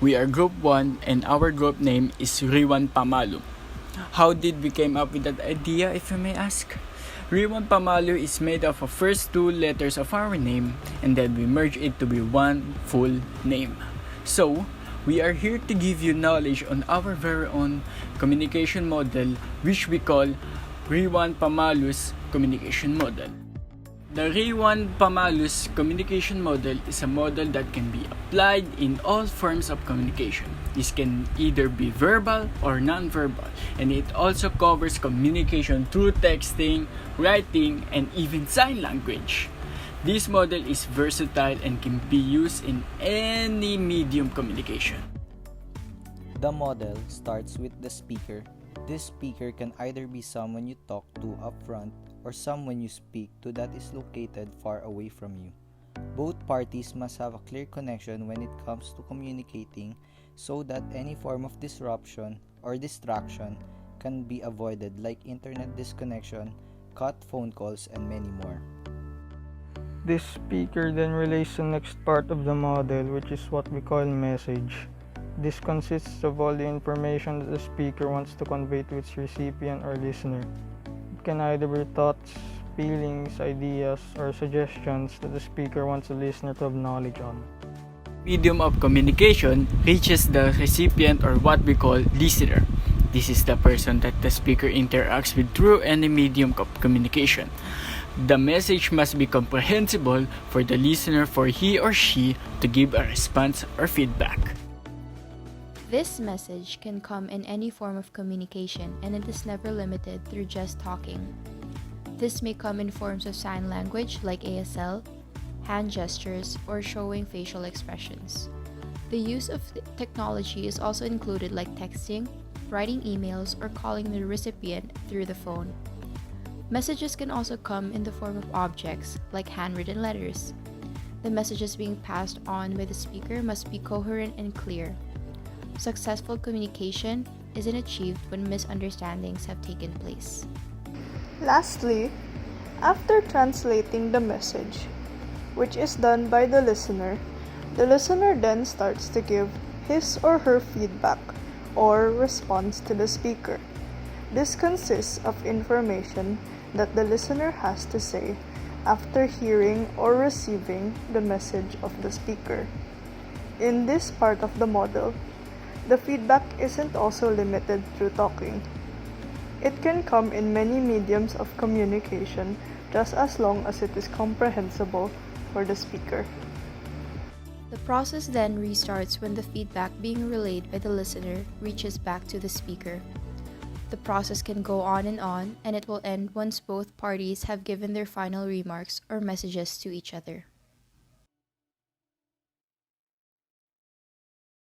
We are Group 1 and our group name is rejuanpamala. How did we came up with that idea, if you may ask? Rejuanpamala is made of the first two letters of our name and then we merge it to be one full name. So, we are here to give you knowledge on our very own communication model which we call rejuanpamala's communication model. The rejuanpamala's communication model is a model that can be applied in all forms of communication. This can either be verbal or non-verbal, and it also covers communication through texting, writing, and even sign language. This model is versatile and can be used in any medium communication. The model starts with the speaker. This speaker can either be someone you talk to up front or someone you speak to that is located far away from you. Both parties must have a clear connection when it comes to communicating so that any form of disruption or distraction can be avoided, like internet disconnection, cut phone calls, and many more. This speaker then relays the next part of the model, which is what we call message. This consists of all the information that the speaker wants to convey to its recipient or listener. It can either be thoughts, feelings, ideas, or suggestions that the speaker wants the listener to have knowledge on. Medium of communication reaches the recipient or what we call listener. This is the person that the speaker interacts with through any medium of communication. The message must be comprehensible for the listener for he or she to give a response or feedback. This message can come in any form of communication and it is never limited through just talking. This may come in forms of sign language like ASL, hand gestures, or showing facial expressions. The use of technology is also included like texting, writing emails, or calling the recipient through the phone. Messages can also come in the form of objects like handwritten letters. The messages being passed on by the speaker must be coherent and clear. Successful communication isn't achieved when misunderstandings have taken place. Lastly, after translating the message, which is done by the listener then starts to give his or her feedback or response to the speaker. This consists of information that the listener has to say after hearing or receiving the message of the speaker. In this part of the model, the feedback isn't also limited through talking. It can come in many mediums of communication just as long as it is comprehensible for the speaker. The process then restarts when the feedback being relayed by the listener reaches back to the speaker. The process can go on, and it will end once both parties have given their final remarks or messages to each other.